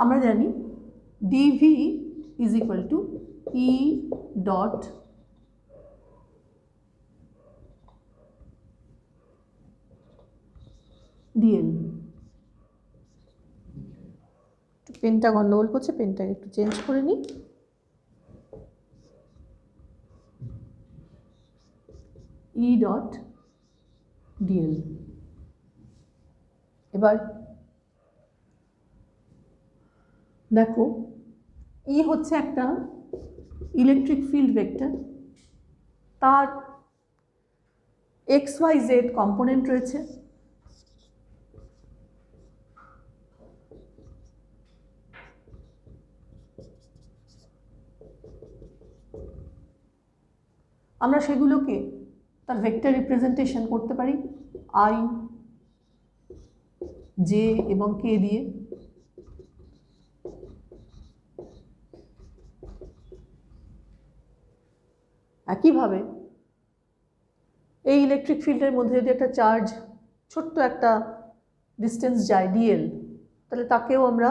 আমরা জানি dv is equal two E dot dl। পেনটা গন্ডগোল করছে, পেনটাকে একটু চেঞ্জ করে নিই। ই ডট ডিএল। এবার দেখো ই হচ্ছে একটা ইলেকট্রিক ফিল্ড ভেক্টর, তার এক্স ওয়াই জেড কম্পোনেন্ট রয়েছে। আমরা সেগুলোকে তার ভেক্টর রিপ্রেজেন্টেশন করতে পারি আই, জে এবং কে দিয়ে। একইভাবে এই ইলেকট্রিক ফিল্ডের মধ্যে যদি একটা চার্জ ছোট্ট একটা ডিস্টেন্স যায় ডিএল, তাহলে তাকেও আমরা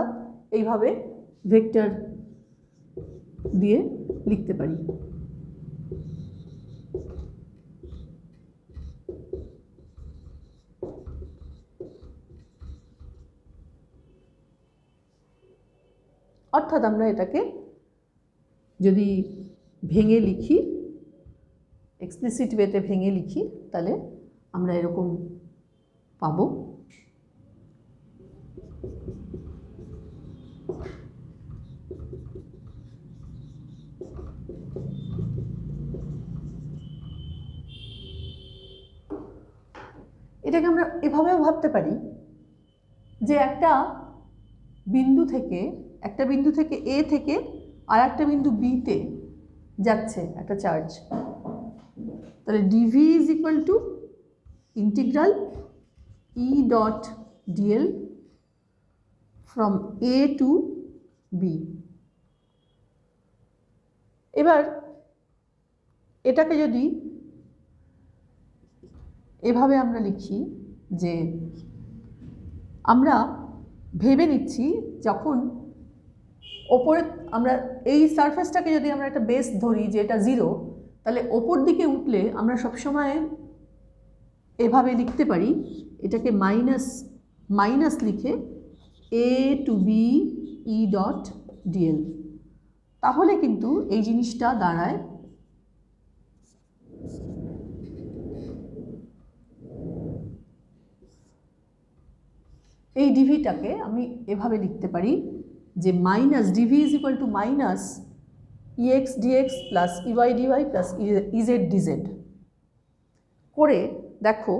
এইভাবে ভেক্টর দিয়ে লিখতে পারি। অর্থাৎ আমরা এটাকে যদি ভেঙে লিখি, এক্সপ্লিসিট ওয়েতে ভেঙে লিখি, তাহলে আমরা এরকম পাবো। এটাকে আমরা এভাবেও ভাবতে পারি যে একটা বিন্দু থেকে এ থেকে আর একটা বিন্দু বিতে যাচ্ছে একটা চার্জ, তাহলে d V is equal to integral E dot d l from A to B. এবার এটাকে যদি এভাবে আমরা লিখি যে আমরা ভেবে নিচ্ছি যখন ওপরে আমরা এই সারফেসটাকে যদি আমরা একটা বেস ধরি যে এটা জিরো, তাহলে ওপর দিকে উঠলে আমরা সবসময় এভাবে লিখতে পারি, এটাকে মাইনাস মাইনাস লিখে A to B E dot DL. তাহলে কিন্তু এই জিনিসটা দাঁড়ায় এই ডিভিটাকে আমি এভাবে লিখতে পারি যে minus dV is equal to minus Ex dx plus Ey dy plus Ez dz করে। দেখো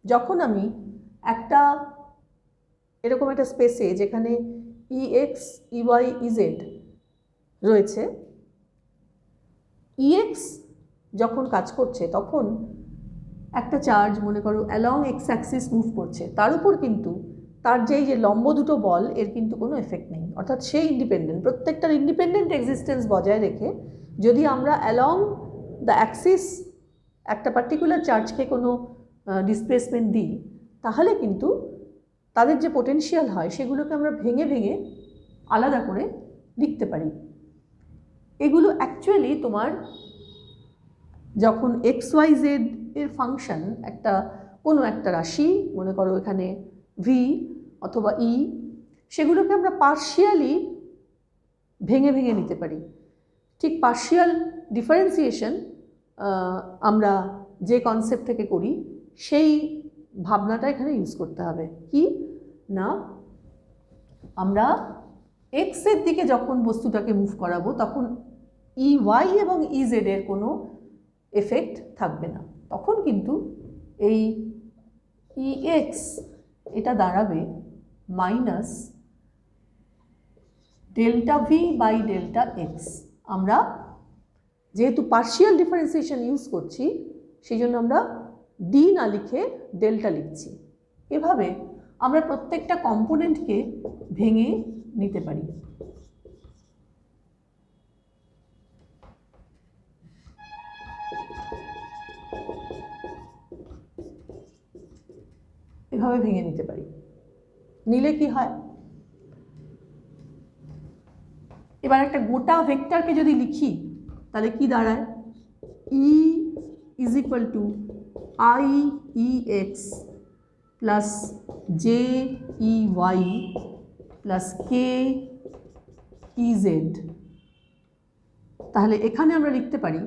যখন আমি একটা এরকম একটা স্পেসে যেখানে ইএক্স ইওয়াই ইজেড রয়েছে, ইএক্স যখন কাজ করছে তখন একটা চার্জ মনে করো অ্যালং এক্স অ্যাক্সিস মুভ করছে, তার উপর কিন্তু তার যেই যে লম্ব দুটো বল এর কিন্তু কোনো এফেক্ট নেই, অর্থাৎ সে ইন্ডিপেন্ডেন্ট। প্রত্যেকটার ইন্ডিপেন্ডেন্ট এক্সিস্টেন্স বজায় রেখে যদি আমরা অ্যালং দ্য অ্যাক্সিস একটা পার্টিকুলার চার্জকে কোনো ডিসপ্লেসমেন্ট দিই, তাহলে কিন্তু তাদের যে পোটেনশিয়াল হয় সেগুলোকে আমরা ভেঙে ভেঙে আলাদা করে লিখতে পারি। এগুলো অ্যাকচুয়ালি তোমার যখন এক্স ওয়াই জেড এর ফাংশন একটা কোনো একটা রাশি মনে করো এখানে ভি অথবা ই, সেগুলোকে আমরা পার্শিয়ালি ভেঙে ভেঙে নিতে পারি। ঠিক পার্শিয়াল ডিফারেন্সিয়েশন আমরা যে কনসেপ্ট থেকে করি সেই ভাবনাটা এখানে ইউজ করতে হবে। কি না, আমরা এক্সের দিকে যখন বস্তুটাকে মুভ করাবো তখন ই ওয়াই এবং ই জেড এর কোনো এফেক্ট থাকবে না, তখন কিন্তু এই ই এক্স এটা দাঁড়াবে minus delta V by delta x. আমরা যেহেতু পার্শিয়াল ডিফারেন্সিয়েশন ইউজ করছি সেই জন্য আমরা ডি না লিখে ডেল্টা লিখছি। এভাবে আমরা প্রত্যেকটা কম্পোনেন্টকে ভেঙে নিতে পারি। এভাবে ভেঙে নিতে পারি। নিলে কি হয়, এবার একটা গোটা ভেক্টরকে যদি লিখি তাহলে কি দাঁড়ায়, E is equal to i E x plus j E y plus k E z. তাহলে এখানে আমরা লিখতে পারি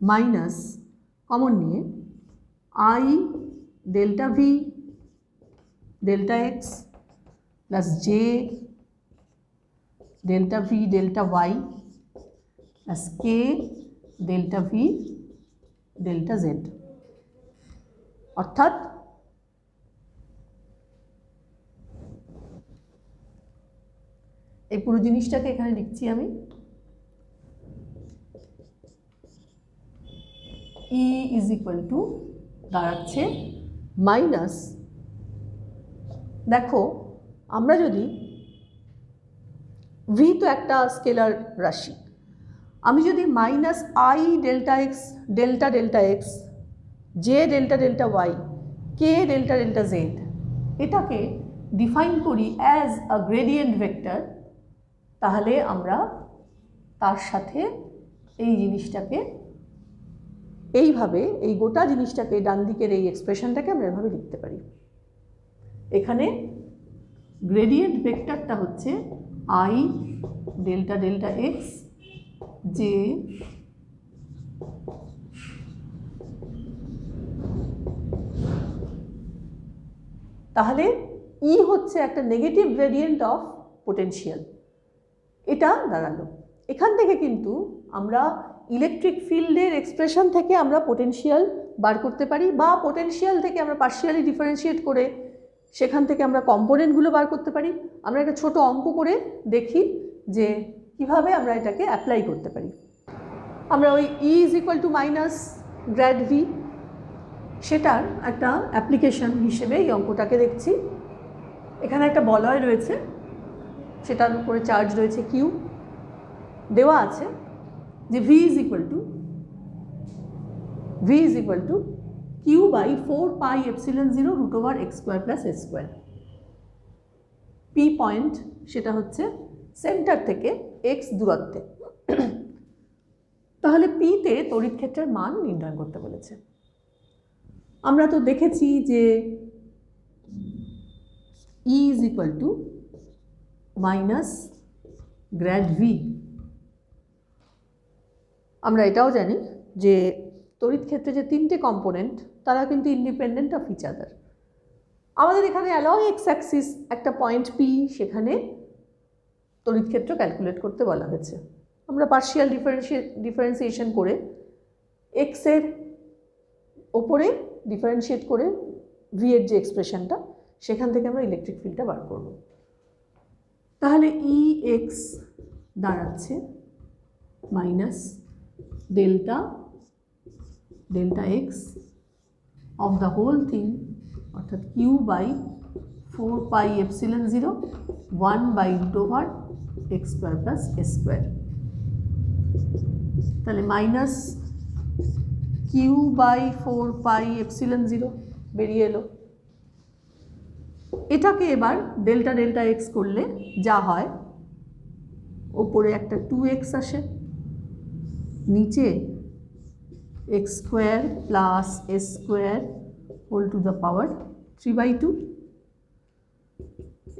মাইনাস কমন নিয়ে i delta V delta x plus j delta V delta y plus k delta V delta z. অর্থাৎ এই পুরো জিনিসটাকে এখানে লিখছি আমি ই ইজ ইকুয়াল টু দাঁড়াচ্ছে মাইনাস, দেখো আমরা যদি ভি তো একটা স্কেলার রাশি, আমি যদি minus i delta x delta delta x j delta delta y k delta delta z এটাকে ডিফাইন করি অ্যাজ আ গ্রেডিয়েন্ট ভেক্টর, তাহলে আমরা তার সাথে এই জিনিসটাকে এইভাবে, এই গোটা জিনিসটাকে ডান দিকের এই এক্সপ্রেশনটাকে আমরা এভাবে লিখতে পারি। এখানে গ্রেডিয়েন্ট ভেক্টরটা হচ্ছে I delta delta x J তাহলে ই হচ্ছে একটা নেগেটিভ গ্রেডিয়েন্ট অফ পোটেনশিয়াল, এটা দাঁড়ালো। এখান থেকে কিন্তু আমরা ইলেকট্রিক ফিল্ডের এক্সপ্রেশন থেকে আমরা পোটেনশিয়াল বার করতে পারি, বা পোটেনশিয়াল থেকে আমরা পার্শিয়ালি ডিফারেন্সিয়েট করে সেখান থেকে আমরা কম্পোনেন্টগুলো বার করতে পারি। আমরা একটা ছোট অঙ্ক করে দেখি যে কিভাবে আমরা এটাকে অ্যাপ্লাই করতে পারি। আমরা ওই E is equal to minus grad V সেটার একটা অ্যাপ্লিকেশন হিসেবে এই অঙ্কটাকে দেখছি। এখানে একটা বলয় রয়েছে, সেটার উপরে চার্জ রয়েছে কিউ, দেওয়া আছে যে V is equal to Q by 4 pi epsilon 0 root over x square plus s square. P point সেটা হচ্ছে সেন্টার থেকে এক্স দূরত্বে। তাহলে পিতে তড়িৎ ক্ষেত্রের মান নির্ণয় করতে বলেছে। আমরা তো দেখেছি যে E is equal to minus grad V. আমরা এটাও জানি যে তড়িৎ ক্ষেত্রে যে তিনটে কম্পোনেন্ট তারা কিন্তু ইন্ডিপেন্ডেন্ট অফ ইচ আদার। আমাদের এখানে অ্যালং এক্স অ্যাক্সিস একটা পয়েন্ট পি, সেখানে তড়িৎ ক্ষেত্র ক্যালকুলেট করতে বলা হয়েছে। আমরা পার্শিয়াল ডিফারেন্সিয়েশন করে এক্সের ওপরে ডিফারেন্সিয়েট করে ভি এর যে এক্সপ্রেশনটা, সেখান থেকে আমরা ইলেকট্রিক ফিল্ডটা বার করব। তাহলে ই এক্স দাঁড়াচ্ছে minus delta delta x of the whole thing, অর্থাৎ Q by 4 pi epsilon 0 1 by root over x square plus s square. তাহলে minus Q by 4 pi epsilon 0 বেরিয়ে এলো। এটাকে এবার ডেল্টা ডেল্টা এক্স করলে যা হয়, ওপরে একটা 2x আসে, নিচে x square plus s square whole to the power 3/2।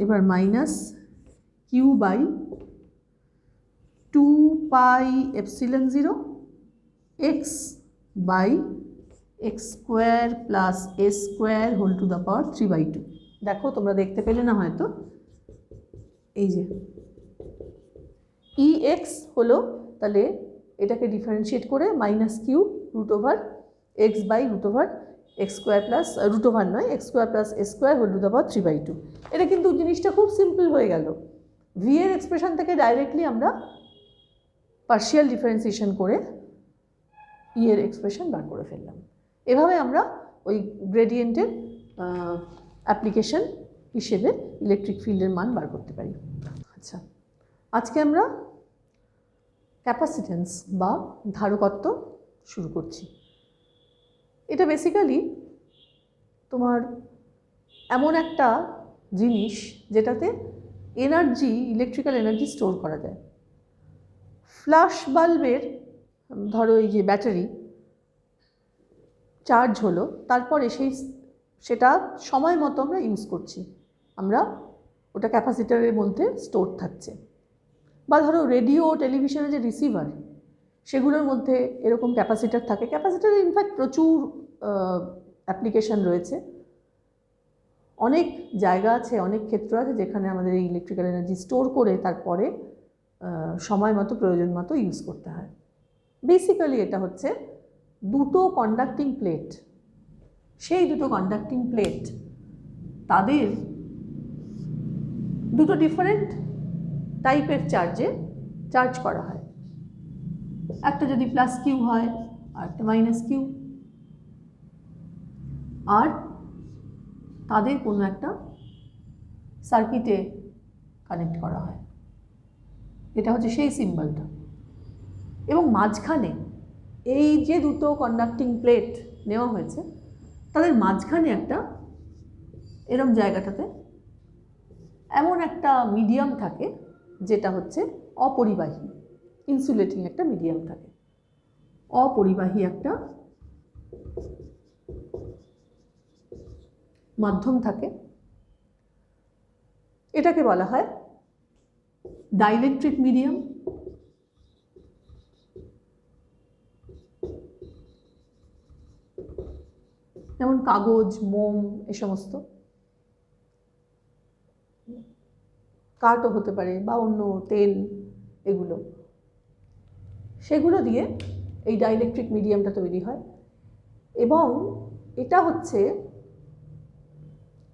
এবার minus Q by 2 pi epsilon 0 x by x square plus s square whole to the power 3/2। দেখো তোমরা দেখতে পেলে না হয়তো, এই যে ই এক্স হলো, তাহলে এটাকে ডিফারেন্সিয়েট করে minus q root over x by root over x square plus root over নয় x square plus s square whole to the power 3/2। এটা কিন্তু জিনিসটা খুব সিম্পল হয়ে গেল। ভি এর এক্সপ্রেশন থেকে ডাইরেক্টলি আমরা পার্শিয়াল ডিফারেন্সিয়েশন করে ই এর এক্সপ্রেশন বার করে ফেললাম। এভাবে আমরা ওই গ্রেডিয়েন্টের অ্যাপ্লিকেশন হিসেবে ইলেকট্রিক ফিল্ডের মান বার করতে পারি। আচ্ছা, আজকে আমরা ক্যাপাসিট্যান্স বা ধারকত্ব শুরু করছি। এটা বেসিক্যালি তোমার এমন একটা জিনিস যেটাতে এনার্জি, ইলেকট্রিক্যাল এনার্জি স্টোর করা যায়। ফ্ল্যাশ বাল্বের ধরো এই যে ব্যাটারি চার্জ হলো, তারপরে সেটা সময় মতো আমরা ইউজ করছি, আমরা ওটা ক্যাপাসিটারের মধ্যে স্টোর থাকছে। বা ধরো রেডিও টেলিভিশনের যে রিসিভার, সেগুলোর মধ্যে এরকম ক্যাপাসিটার থাকে। ক্যাপাসিটারে ইনফ্যাক্ট প্রচুর অ্যাপ্লিকেশন রয়েছে, অনেক জায়গা আছে, অনেক ক্ষেত্র আছে যেখানে আমাদের এই ইলেকট্রিক্যাল এনার্জি স্টোর করে তারপরে সময় মতো প্রয়োজন মতো ইউজ করতে হয়। বেসিক্যালি এটা হচ্ছে দুটো কন্ডাক্টিং প্লেট। সেই দুটো কন্ডাক্টিং প্লেট তাদের দুটো ডিফারেন্ট টাইপের চার্জে চার্জ করা হয়। একটা যদি প্লাস কিউ হয় আর একটা মাইনাস কিউ, আর তাদের কোনো একটা সার্কিটে কানেক্ট করা হয়। এটা হচ্ছে সেই সিম্বলটা। এবং মাঝখানে এই যে দুটো কন্ডাক্টিং প্লেট নেওয়া হয়েছে, তাদের মাঝখানে একটা এরম জায়গাটাতে এমন একটা মিডিয়াম থাকে যেটা হচ্ছে অপরিবাহী, ইনসুলেটিং একটা মিডিয়াম থাকে, অপরিবাহী একটা মাধ্যম থাকে। এটাকে বলা হয় ডাইইলেকট্রিক মিডিয়াম। যেমন কাগজ, মোম, এ সমস্ত, কাঠও হতে পারে বা অন্য তেল, এগুলো, সেগুলো দিয়ে এই ডাইইলেকট্রিক মিডিয়ামটা তৈরি হয়। এবং এটা হচ্ছে,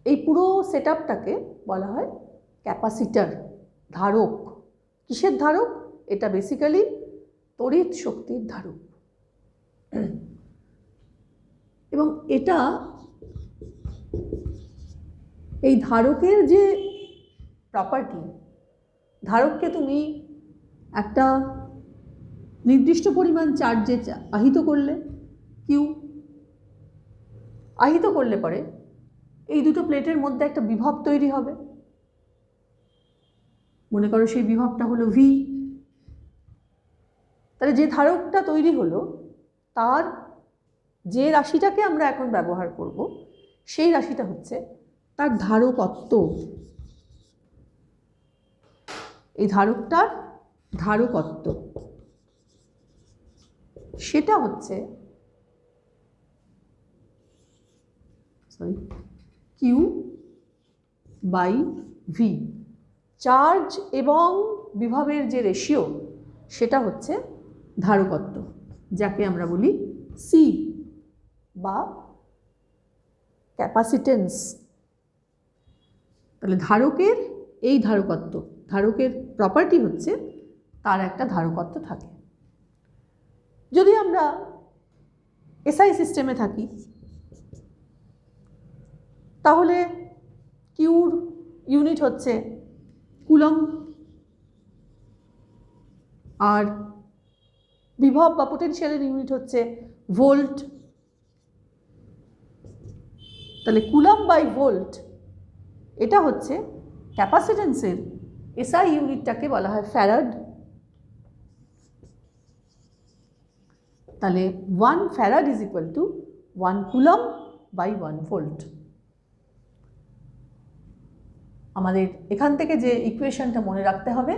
এই পুরো সেটআপটাকে বলা হয় ক্যাপাসিটার, ধারক। কিসের ধারক? এটা বেসিক্যালি তড়িৎ শক্তির ধারক। এবং এটা, এই ধারকের যে প্রপার্টি, ধারককে তুমি একটা নির্দিষ্ট পরিমাণ চার্জে আহিত করলে, কিউ আহিত করলে পরে এই দুটো প্লেটের মধ্যে একটা বিভব তৈরি হবে। মনে করো সেই বিভবটা হলো ভি। তাহলে যে ধারকটা তৈরি হলো, তার যে রাশিটাকে আমরা এখন ব্যবহার করব, সেই রাশিটা হচ্ছে তার ধারকত্ব। এই ধারকটার ধারকত্ব, সেটা হচ্ছে কিউ বাই ভি। চার্জ এবং বিভবের যে রেশিও, সেটা হচ্ছে ধারকত্ব, যাকে আমরা বলি সি বা ক্যাপাসিটেন্স। তাহলে ধারকের এই ধারকত্ব, ধারকের প্রপার্টি হচ্ছে তার একটা ধারকত্ব থাকে। যদি আমরা এসআই সিস্টেমে থাকি, তাহলে কিউর ইউনিট হচ্ছে কুলম্ব, আর বিভব বা পোটেনশিয়ালের ইউনিট হচ্ছে ভোল্ট। তাহলে কুলম্ব বাই ভোল্ট, এটা হচ্ছে ক্যাপাসিটেন্সের এসআই ইউনিটটাকে বলা হয় ফ্যারাড। তাহলে 1 farad is equal to 1 coulomb by 1 volt. আমাদের এখান থেকে যে ইকুয়েশনটা মনে রাখতে হবে,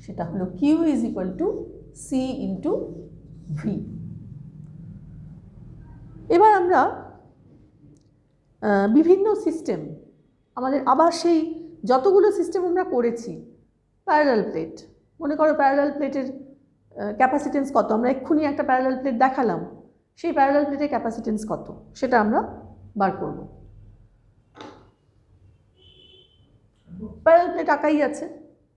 সেটা হলো Q is equal to C into V. এবার আমরা বিভিন্ন সিস্টেম, আমাদের আবার সেই যতগুলো সিস্টেম আমরা করেছি, প্যারালাল প্লেট, মনে করো প্যারালাল প্লেটের ক্যাপাসিটেন্স কত, আমরা এক্ষুনি একটা প্যারালাল প্লেট দেখালাম, সেই প্যারালাল প্লেটের ক্যাপাসিটেন্স কত সেটা আমরা বার করব। প্যারালাল প্লেট আঁকাই আছে,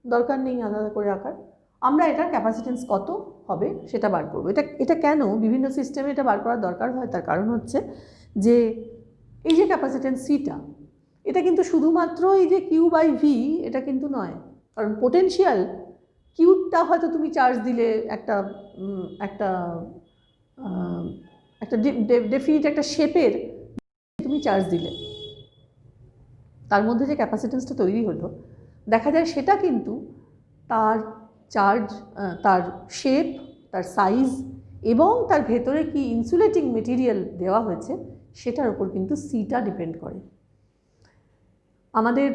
দরকার নেই আলাদা করে আঁকার। আমরা এটার ক্যাপাসিটেন্স কত হবে সেটা বার করব। এটা কেন বিভিন্ন সিস্টেমে এটা বার করার দরকার হয়, তার কারণ হচ্ছে যে এই যে ক্যাপাসিটেন্স সিটা, এটা কিন্তু শুধুমাত্র এই যে কিউ বাই ভি, এটা কিন্তু নয়। কারণ পোটেনশিয়াল কিউটা হয়তো তুমি চার্জ দিলে একটা একটা একটা ডেফিনিট একটা শেপের তুমি চার্জ দিলে, তার মধ্যে যে ক্যাপাসিটেন্সটা তৈরি হলো, দেখা যায় সেটা কিন্তু তার চার্জ, তার শেপ, তার সাইজ এবং তার ভেতরে কি ইনসুলেটিং মেটেরিয়াল দেওয়া হয়েছে সেটার উপর কিন্তু সিটা ডিপেন্ড করে। আমাদের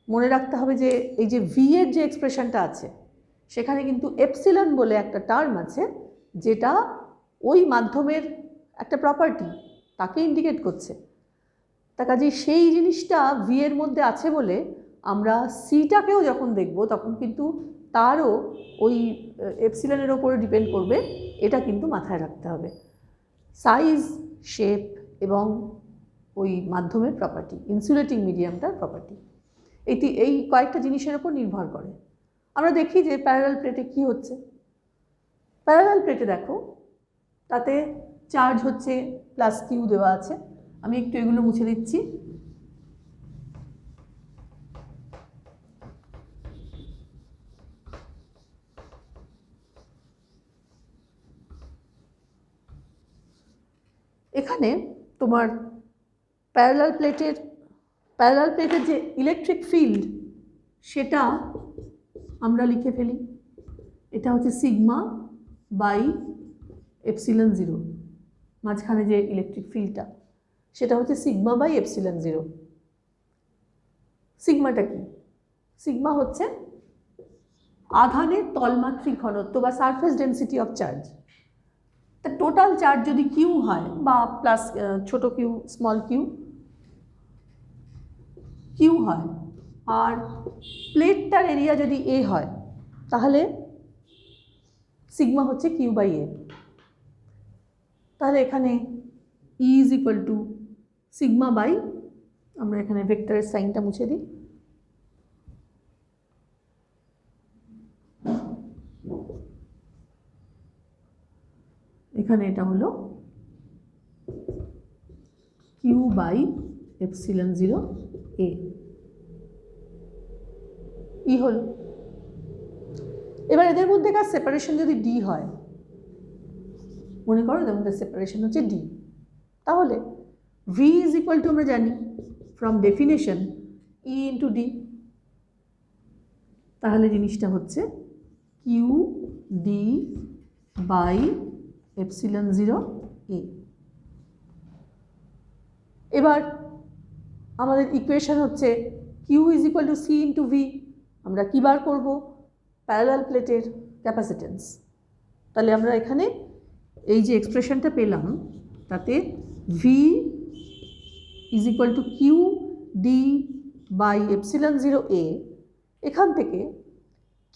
মনে রাখতে হবে যে এই যে ভি এর যে এক্সপ্রেশনটা আছে সেখানে কিন্তু এপসিলন বলে একটা টার্ম আছে যেটা ওই মাধ্যমের একটা প্রপার্টি তাকে ইন্ডিকেট করছে। তা কাজেই সেই জিনিসটা ভি এর মধ্যে আছে বলে আমরা সিটাকেও যখন দেখব তখন কিন্তু তারও ওই এপসিলনের ওপরে ডিপেন্ড করবে, এটা কিন্তু মাথায় রাখতে হবে। সাইজ, শেপ এবং ওই মাধ্যমের প্রপার্টি, ইনসুলেটিং মিডিয়ামটার প্রপার্টি, এই কয়েকটা জিনিসের ওপর নির্ভর করে। আমরা দেখি যে প্যারালাল প্লেটে কি হচ্ছে। প্যারালাল প্লেটে দেখো তাতে চার্জ হচ্ছে প্লাস কিউ দেওয়া আছে। আমি একটু এগুলো মুছে দিচ্ছি। এখানে তোমার প্যারালাল প্লেটের যে ইলেকট্রিক ফিল্ড সেটা আমরা লিখে ফেলি। এটা হচ্ছে সিগমা বাই এপসিলন জিরো, মাঝখানে যে ইলেকট্রিক ফিল্ডটা সেটা হচ্ছে সিগমা বাই এপসিলন জিরো। সিগমাটা কি? সিগমা হচ্ছে আধানের তলমাত্রিক ঘনত্ব বা সারফেস ডেন্সিটি অফ চার্জ। তা টোটাল চার্জ যদি কিউ হয় বা প্লাস ছোট কিউ স্মল কিউ হয় আর প্লেটটার এরিয়া যদি এ হয় তাহলে সিগমা হচ্ছে কিউ বাই এ। তাহলে এখানে E is equal to sigma by, আমরা এখানে ভেক্টরের সাইনটা মুছে দিই, এখানে এটা হলো q by epsilon zero A. E হলো। এবার এদের মধ্যেকার সেপারেশন যদি ডি হয়, মনে করো এদের মধ্যে সেপারেশন হচ্ছে ডি, তাহলে ভি ইজ ইকুয়াল টু আমরা জানি from definition E into D. তাহলে জিনিসটা হচ্ছে q d by epsilon zero A. এবার আমাদের ইকুয়েশন হচ্ছে Q is equal to C into V. আমরা কী বার করবো? প্যারালাল প্লেটের ক্যাপাসিটেন্স। তাহলে আমরা এখানে এই যে এক্সপ্রেশনটা পেলাম তাতে V is equal to q d by epsilon zero A, এখান থেকে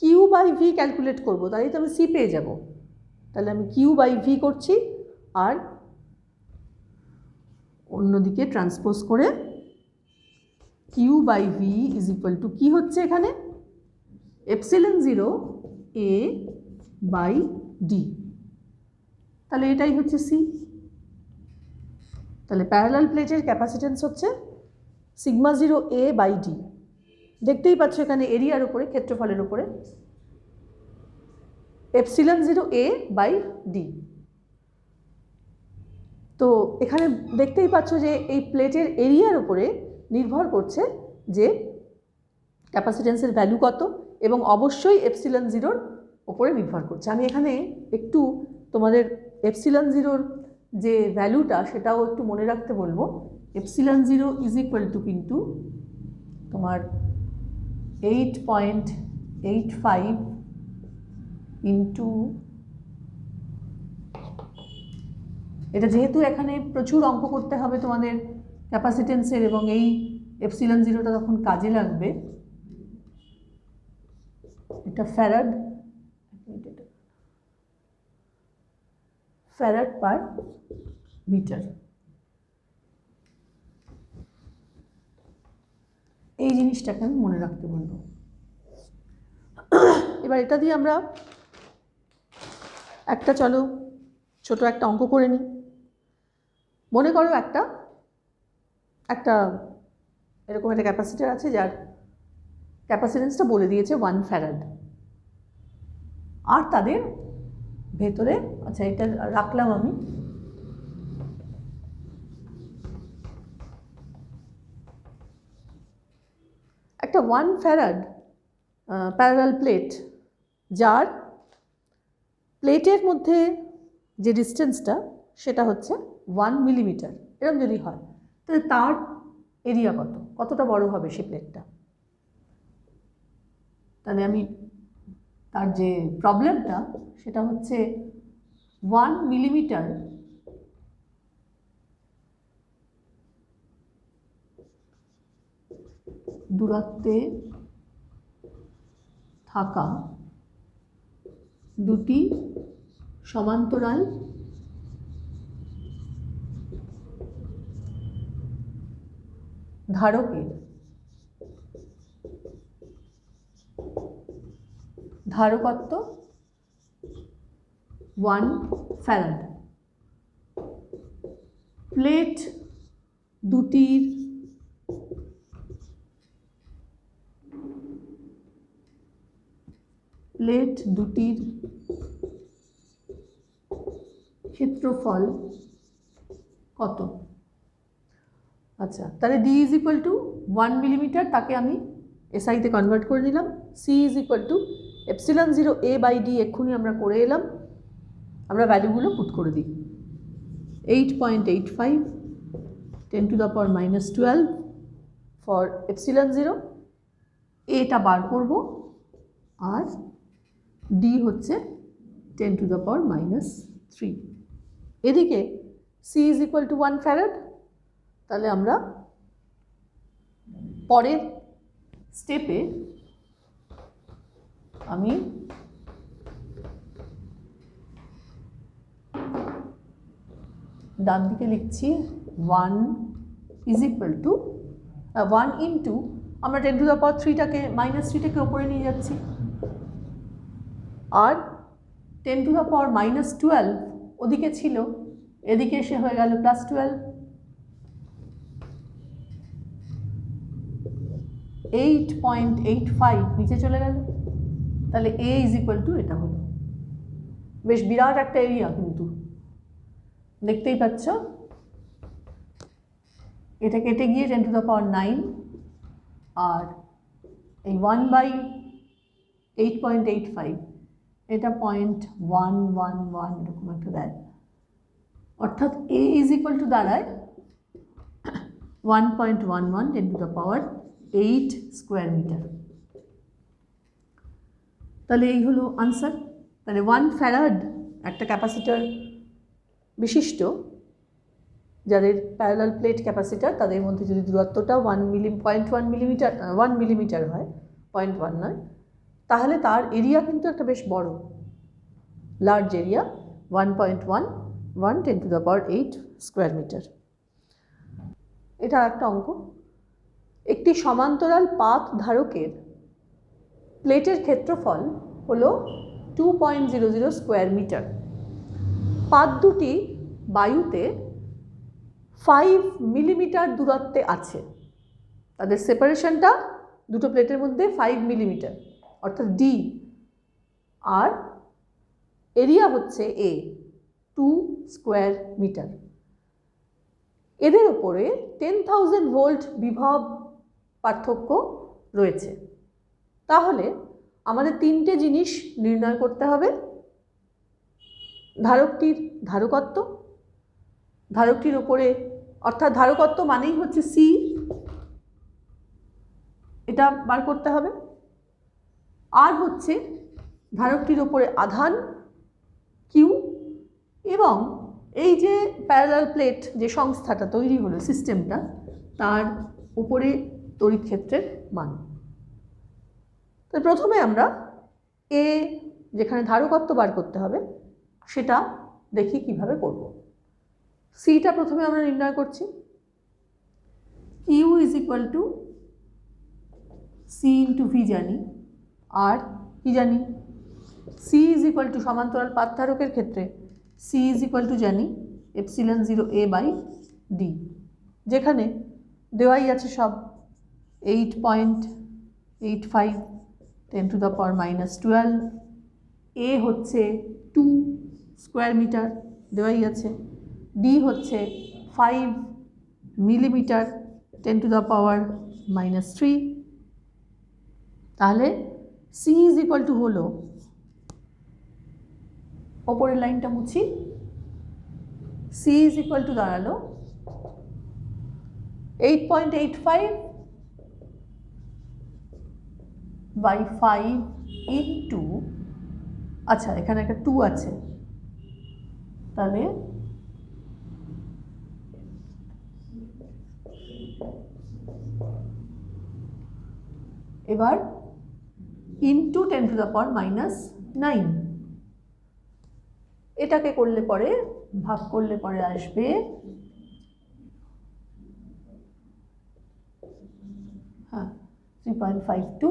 কিউ বাই ভি ক্যালকুলেট করবো, তাই তো আমি সি পেয়ে যাব। তাহলে আমি কিউ বাই ভি করছি আর অন্যদিকে ট্রান্সপোজ করে q by V is equal to কী হচ্ছে এখানে? Epsilon zero A by d. তাহলে এটাই হচ্ছে সি। তাহলে প্যারালাল প্লেটের ক্যাপাসিটেন্স হচ্ছে sigma zero A by d. দেখতেই পাচ্ছ এখানে এরিয়ার উপরে, ক্ষেত্রফলের উপরে epsilon zero A by d. তো এখানে দেখতেই পাচ্ছ যে এই প্লেটের এরিয়ার উপরে নির্ভর করছে যে ক্যাপাসিটেন্সের ভ্যালু কত, এবং অবশ্যই এপসিলন জিরোর ওপরে নির্ভর করছে। আমি এখানে একটু তোমাদের এপসিলন জিরোর যে ভ্যালুটা সেটাও একটু মনে রাখতে বলবো। Epsilon zero is equal two কিন্তু তোমার 8.85 ইন্টু, এটা যেহেতু এখানে প্রচুর অঙ্ক করতে হবে তোমাদের ক্যাপাসিটেন্সের এবং এই এপসিলন জিরোটা তখন কাজে লাগবে। এটা ফ্যারাড পার মিটার। এই জিনিসটাকে আমি মনে রাখতে বলবো। এবার এটা দিয়ে আমরা একটা চলো ছোট একটা অঙ্ক করে নিই। মনে করো একটা এরকম একটা ক্যাপাসিটার আছে যার ক্যাপাসিটেন্সটা বলে দিয়েছে 1 ফ্যারাড, আর তাদের ভেতরে, আচ্ছা এটা রাখলাম আমি, একটা 1 ফ্যারাড প্যারালাল প্লেট যার প্লেটের মধ্যে যে ডিস্টেন্সটা সেটা হচ্ছে 1 মিলিমিটার। এরকম যদি হয় তাহলে তার এরিয়া কতটা বড় হবে সেই প্লেটটা। তাহলে আমি তার যে প্রবলেমটা সেটা হচ্ছে 1 মিলিমিটার দূরত্বে থাকা দুটি সমান্তরাল ধারকের ধারকত্ব 1 ফ্যারাড। প্লেট দুটির ক্ষেত্রফল কত? আচ্ছা, তাহলে d is equal to 1 millimetre, তাকে আমি এসআইতে কনভার্ট করে নিলাম। C is equal to epsilon 0 A by d, এক্ষুনি আমরা করে এলাম। আমরা ভ্যালুগুলো পুট করে দিই। 8.85 10⁻⁻12 ফর এপসিলন 0, এটা বার করব, আর ডি হচ্ছে 10⁻⁻3। এদিকে C is equal to 1 farad. তাহলে আমরা পরের স্টেপে আমি ডান দিকে লিখছি 1 ইজ ইকুয়াল টু 1 ইন্টু, আমরা 10⁻3টাকে -3টাকে ওপরে নিয়ে যাচ্ছি, আর 10⁻⁻12 ওদিকে ছিল, এদিকে এসে হয়ে গেল +12। 8.85 নিচে চলে গেল। তাহলে এ ইজ ইকুয়াল টু এটা হলো। বেশ বিরাট একটা এরিয়া, কিন্তু দেখতেই পাচ্ছ এটা কেটে গিয়ে 10⁻9, আর এই 1/8.85 এটা 0.111 এরকম একটা দেয়। অর্থাৎ এ ইজ ইকুয়াল টু দাঁড়ায় 1.11 10⁻8 স্কোয়ার মিটার। তাহলে এই হলো আনসার। তাহলে 1 ফ্যারাড একটা ক্যাপাসিটার বিশিষ্ট, যাদের প্যারালাল প্লেট ক্যাপাসিটার, তাদের মধ্যে যদি দূরত্বটা 1 মিলিমিটার হয়, 0.1 নয়, তাহলে তার এরিয়া কিন্তু একটা বেশ বড়, লার্জ এরিয়া, 1.11 10⁻8 স্কোয়ার মিটার। এটা একটা অঙ্ক। একটি সমান্তরাল পাত ধারকের প্লেটের ক্ষেত্রফল হলো 2.00 স্কোয়ার মিটার। পাত দুটি বায়ুতে 5 মিলিমিটার দূরত্বে আছে। তাদের সেপারেশনটা দুটো প্লেটের মধ্যে 5 মিলিমিটার, অর্থাৎ ডি, আর এরিয়া হচ্ছে এ 2 স্কোয়ার মিটার। এদের ওপরে 10,000 ভোল্ট বিভব পার্থক্য রয়েছে। তাহলে আমাদের তিনটে জিনিস নির্ণয় করতে হবে। ধারকটির ধারকত্ব, ধারকটির ওপরে, অর্থাৎ ধারকত্ব মানেই হচ্ছে সি, এটা বার করতে হবে, আর হচ্ছে ধারকটির ওপরে আধান কিউ, এবং এই যে প্যারালাল প্লেট যে সংস্থাটা তৈরি হলো, সিস্টেমটা, তার উপরে তড়িৎ ক্ষেত্রের মান। তো প্রথমে আমরা এ, যেখানে ধারকত্ব বার করতে হবে, সেটা দেখি কিভাবে করব। সিটা প্রথমে আমরা নির্ণয় করছি। Q is equal to C into V জানি, আর কি জানি, সি ইজ ইকুয়াল টু সমান্তরাল পাত ধারকের ক্ষেত্রে সি ইজ ইকুয়াল টু জানি এপসিলন 0 এ বাই ডি, যেখানে দেওয়াই আছে সব। 8.85 10⁻⁻12, এ হচ্ছে 2 স্কোয়ার মিটার দেওয়াই আছে, ডি হচ্ছে 5 মিলিমিটার 10⁻⁻3। তাহলে সি ইজ ইকুয়াল টু হলো ওপরের লাইনটা মুছি, সি ইজ ইকুয়াল টু দাঁড়ালো 8.85 বাই 5 ইন্টু, আচ্ছা এখানে একটা 2 আছে, তাহলে এবার ইন্টু 10⁻⁻৯, এটাকে করলে পরে ভাগ করলে পরে আসবে হ্যাঁ 3.52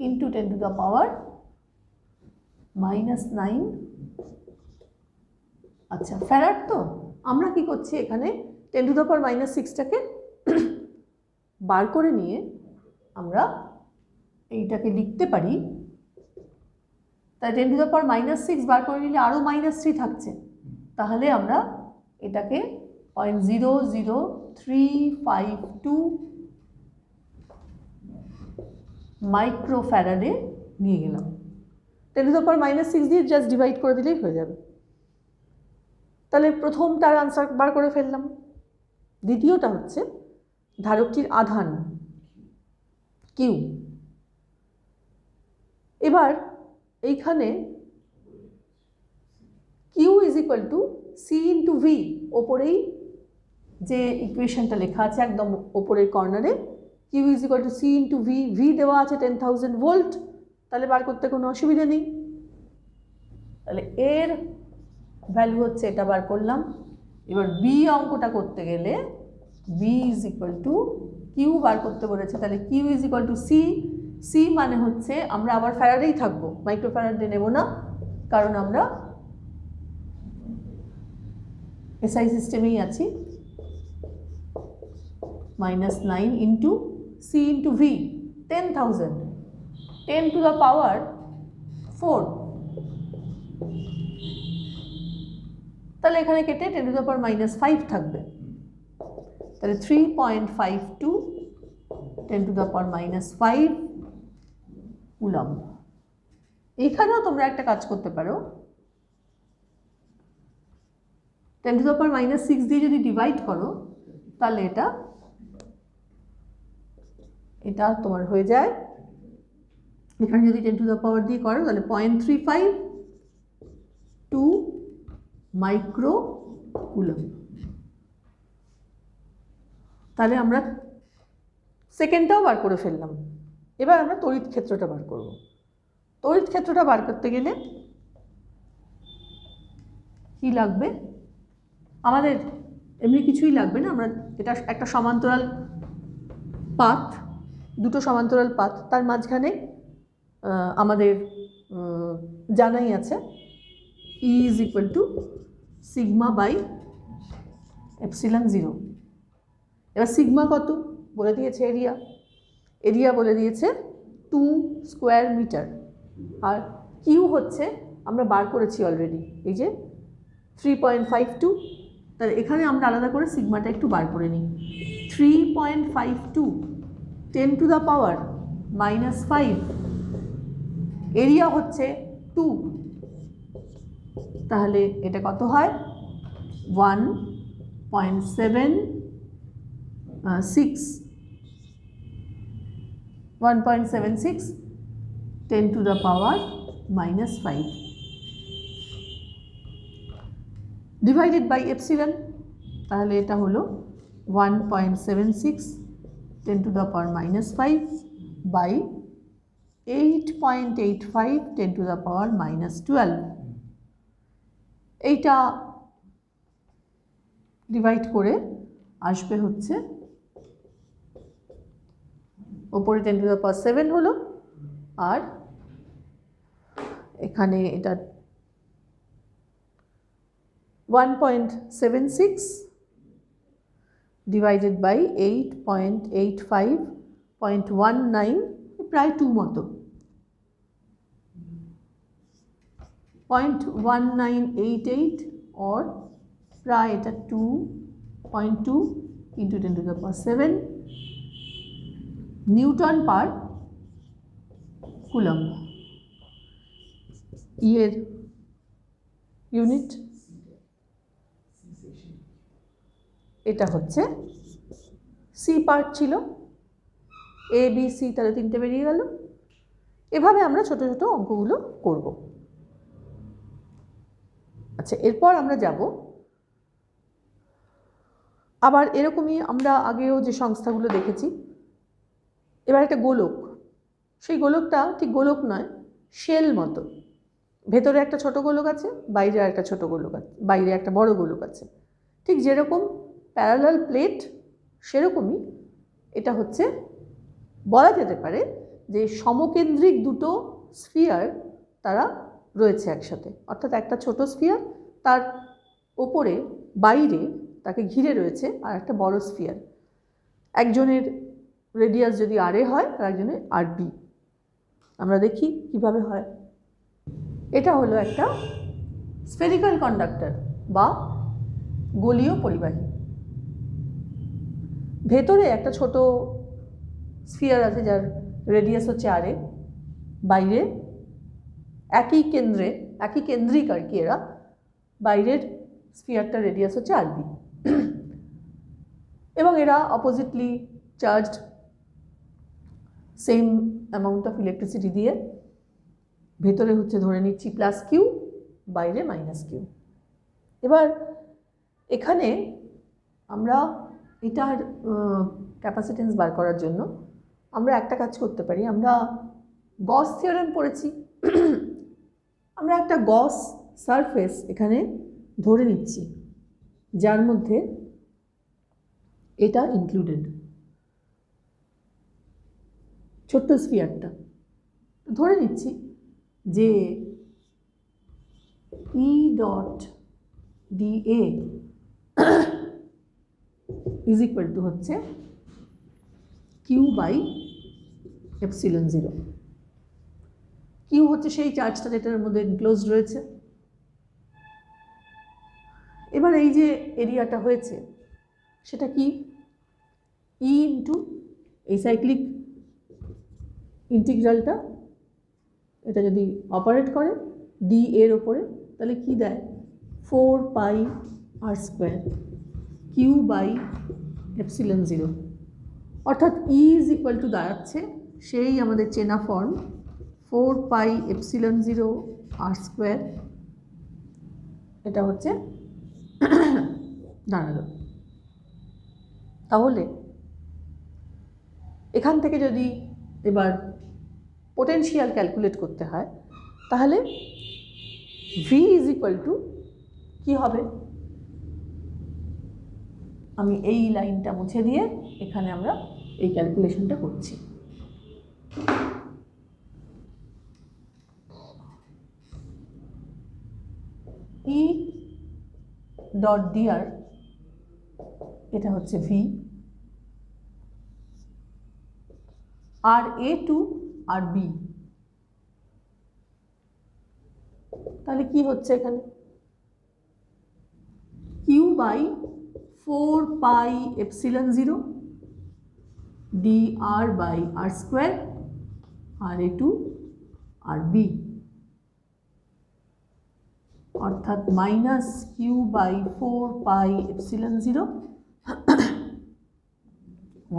ইন্টু 10⁻⁻৯। আচ্ছা ফ্যারাড। তো আমরা কি করছি এখানে 10⁻⁻6টাকে বার করে নিয়ে আমরা এইটাকে লিখতে পারি, তাই 10⁻⁻6 বার করে নিলে আরও -3 থাকছে, তাহলে আমরা এটাকে 0.00352 মাইক্রোফ্যারাডে নিয়ে গেলাম। 10⁻⁻6 দিয়ে জাস্ট ডিভাইড করে দিলেই হয়ে যাবে। তাহলে প্রথমটার আনসার বার করে ফেললাম। দ্বিতীয়টা হচ্ছে ধারকটির আধান কিউ। এবার এইখানে Q is equal to C into V, ওপরেই যে ইকুয়েশনটা লেখা আছে একদম ওপরের কর্নারে, Q is equal to C into V, V দেওয়া আছে 10,000 ভোল্ট, তাহলে বার করতে কোনো অসুবিধা নেই। তাহলে এর ভ্যালু হচ্ছে এটা বার করলাম। এবার বি অঙ্কটা করতে গেলে B is equal to Q বার করতে বলেছে, তাহলে Q is equal to C. C মানে হচ্ছে আমরা আবার ফ্যারাডেই থাকবো, মাইক্রোফ্যারাডে নেব না, কারণ আমরা এসআই সিস্টেমেই আছি। -9 ইন্টু সি ইন্টু ভি 10,000, 10⁻⁴, তাহলে এখানে কেটে 10⁻⁻5 থাকবে, তাহলে 3.52 10⁻⁻5 কুলম্ব। এখানেও তোমরা একটা কাজ করতে পারো, 10⁻⁻6 দিয়ে যদি ডিভাইড করো তাহলে এটা তোমার হয়ে যায়, এখানে যদি 10⁻⁻ দিয়ে করো তাহলে 0.352 মাইক্রো কুলম্ব। তাহলে আমরা সেকেন্ডটাও বার করে ফেললাম। এবার আমরা তড়িৎ ক্ষেত্রটা বার করব। তড়িৎ ক্ষেত্রটা বার করতে গেলে কি লাগবে আমাদের? এমনি কিছুই লাগবে না, আমরা এটা একটা সমান্তরাল পাথ, দুটো সমান্তরাল পাথ, তার মাঝখানে আমাদের জানাই আছে E is equal to sigma by epsilon 0। এবার সিগমা কত বলে দিয়েছে, এরিয়া বলে দিয়েছে 2 স্কোয়ার মিটার, আর কিউ হচ্ছে আমরা বার করেছি অলরেডি, এই যে 3.52। তাহলে এখানে আমরা আলাদা করে সিগমাটা একটু বার করে নিই। 3.52 10⁻⁻5, এরিয়া হচ্ছে 2, তাহলে এটা কত হয় 1.76 10⁻⁻5 ডিভাইডেড বাই এপসিলন, তাহলে এটা হলো 1.76 10⁻⁻5 বাই 8.85 10⁻⁻12। এইটা ডিভাইড করে আসবে হচ্ছে ওপরে 10⁻7 হলো, আর এখানে এটা 1.76 ডিভাইডেড বাই 8.85.19, প্রায় 2 মতো, 0.1988 or প্রায় এটা 2.2 ইন্টু 10⁻7 নিউটন পার কুলম্ব। এর ইউনিট। এটা হচ্ছে সি পার্ট ছিল, এ বি সি, তাহলে 3টে বেরিয়ে গেল। এভাবে আমরা ছোট ছোট অঙ্কগুলো করব। আচ্ছা, এরপর আমরা যাব আবার এরকমই, আমরা আগেও যে সংস্থাগুলো দেখেছি। এবার একটা গোলক, সেই গোলকটা ঠিক গোলক নয়, শেল মতো, ভেতরে একটা ছোট গোলক আছে, বাইরে একটা ছোট গোলক আছে, বাইরে একটা বড় গোলক আছে। ঠিক যেরকম প্যারালাল প্লেট, সেরকমই এটা হচ্ছে, বলা যেতে পারে যে সমকেন্দ্রিক দুটো স্ফিয়ার তারা রয়েছে একসাথে। অর্থাৎ একটা ছোট স্ফিয়ার, তার ওপরে বাইরে তাকে ঘিরে রয়েছে আর একটা বড় স্ফিয়ার। একজনের রেডিয়াস যদি আর এ হয় আর একজনের আর বি। আমরা দেখি কিভাবে হয়। এটা হলো একটা স্ফেরিক্যাল কন্ডাক্টর বা গোলীয় পরিবাহী। ভেতরে একটা ছোট স্ফিয়ার আছে যার রেডিয়াস হচ্ছে আর এ, বাইরে একই কেন্দ্রিক আর কি এরা, বাইরের স্ফিয়ারটার রেডিয়াস হচ্ছে আর বি, এবং এরা oppositely charged, same amount of electricity দিয়ে। ভেতরে হচ্ছে ধরে নিচ্ছি প্লাস কিউ, বাইরে মাইনাস কিউ। এবার এখানে আমরা এটার ক্যাপাসিটেন্স বার করার জন্য আমরা একটা কাজ করতে পারি। আমরা গস থিওরেম পড়েছি। আমরা একটা গস সারফেস এখানে ধরে নিচ্ছি, যার মধ্যে এটা ইনক্লুডেড, ছোট্ট স্ফিয়ারটা। ধরে নিচ্ছি যে E dot d A is equal to হচ্ছে q by epsilon zero. Q হচ্ছে সেই চার্জটা যেটার মধ্যে এনক্লোজড রয়েছে। এবার এই যে এরিয়াটা হয়েছে সেটা কি, ই ইন্টু এই সাইক্লিক ইন্টিগ্রালটা, এটা যদি অপারেট করে ডি এর ওপরে, তাহলে কি দেয়, 4 pi r square q by epsilon zero. অর্থাৎ ই ইজ ইকুয়াল টু দাঁড়াচ্ছে সেই আমাদের চেনা form 4 pi epsilon zero r square. এটা হচ্ছে দাঁড়ালো। তাহলে এখান থেকে যদি এবার পোটেনশিয়াল ক্যালকুলেট করতে হয়, তাহলে ভি ইজ ইকুয়াল টু কী হবে, আমি এই লাইনটা মুছে দিয়ে এখানে আমরা এই ক্যালকুলেশনটা করছি। ই ডট ডিআর, এটা হচ্ছে V, r a to r b. তাহলে কি হচ্ছে এখানে, q by 4 pi epsilon zero d r by r square r a to r b, অর্থাৎ minus Q by 4 pi epsilon zero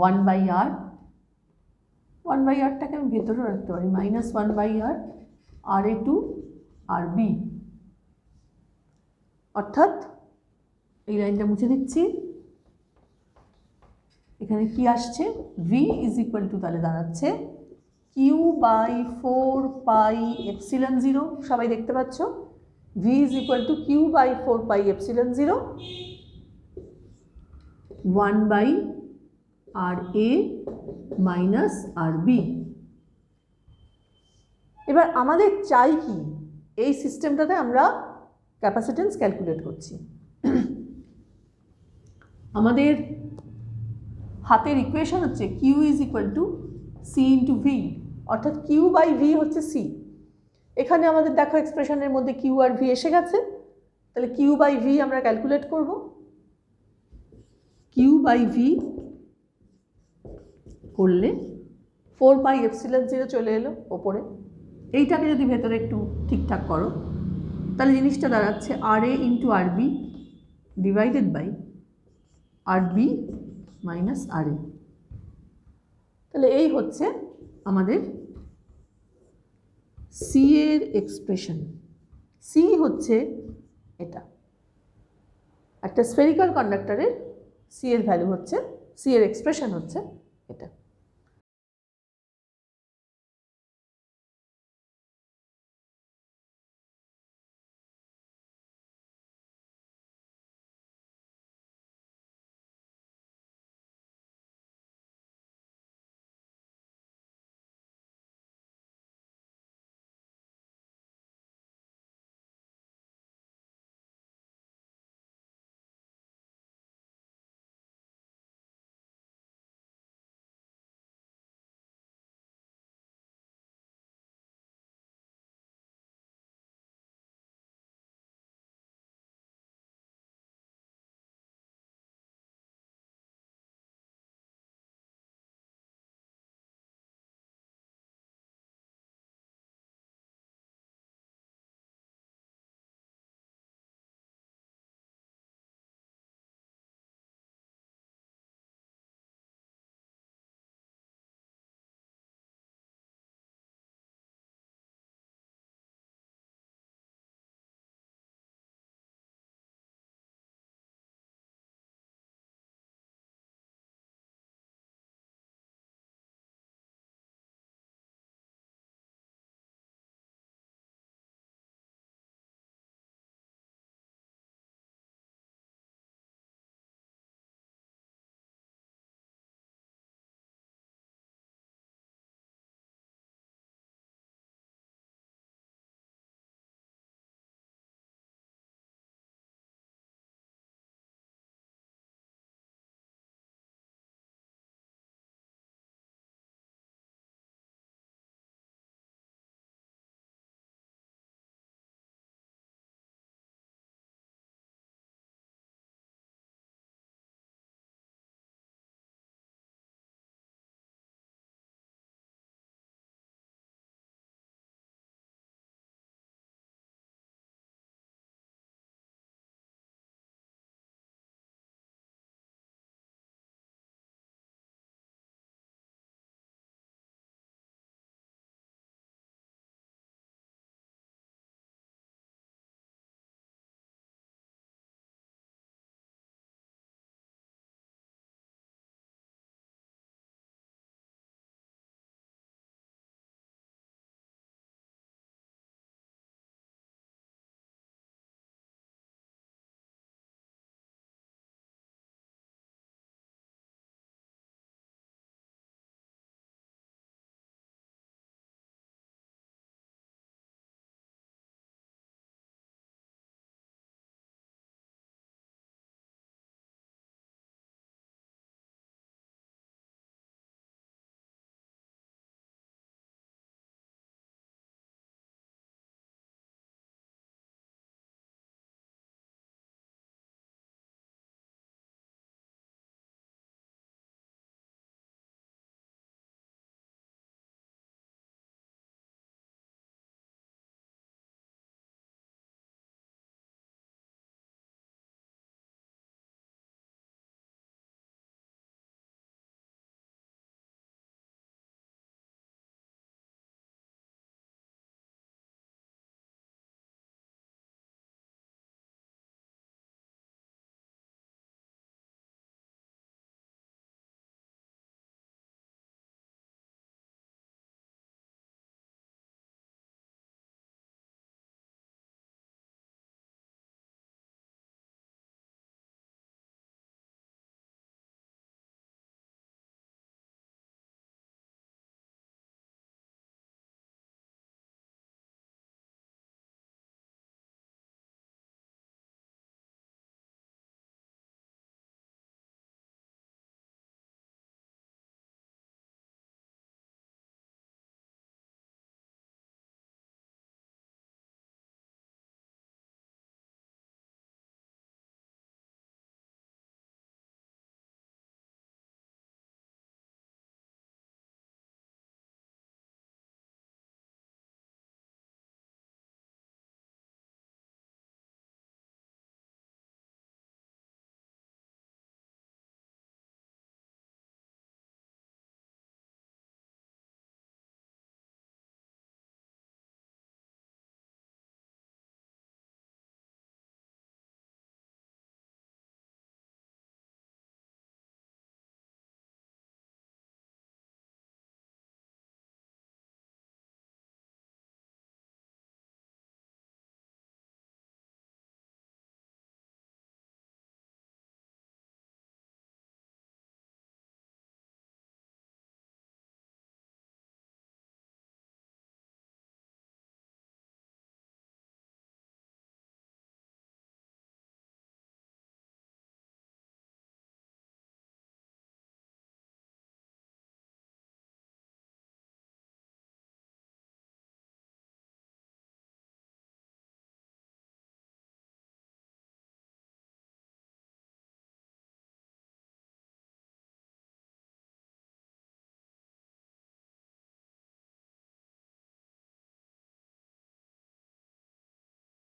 1 by r, 1 by আরটাকে আমি ভেতরেও রাখতে পারি, minus 1 by r r a to r b. অর্থাৎ এই লাইনটা মুছে দিচ্ছি, এখানে কি আসছে, ভি ইজ ইকুয়াল টু তাহলে দাঁড়াচ্ছে Q by 4 pi epsilon zero, সবাই দেখতে পাচ্ছ, V is equal to Q by 4 pi epsilon zero 1 by R A minus R B. এবার আমাদের চাই কি, এই সিস্টেমটাতে আমরা ক্যাপাসিটেন্স ক্যালকুলেট করছি। আমাদের হাতের ইকুয়েশন হচ্ছে Q is equal to C into V, অর্থাৎ কিউ বাই ভি হচ্ছে সি। এখানে আমাদের দেখো এক্সপ্রেশনের মধ্যে কিউ আর ভি এসে গেছে, তাহলে কিউ বাই ভি আমরা ক্যালকুলেট করব। কিউ বাই ভি করলে 4 পাই এপসিলন জিরো চলে এলো ওপরে। এইটাকে যদি ভেতরে একটু ঠিকঠাক করো, তাহলে জিনিসটা দাঁড়াচ্ছে r a into r b divided by r b minus r a. তাহলে এই হচ্ছে আমাদের সি এর এক্সপ্রেশন। সি হচ্ছে এটা, একটা স্ফেরিক্যাল কন্ডাক্টরের সি এর ভ্যালু হচ্ছে, সি এর এক্সপ্রেশন হচ্ছে এটা।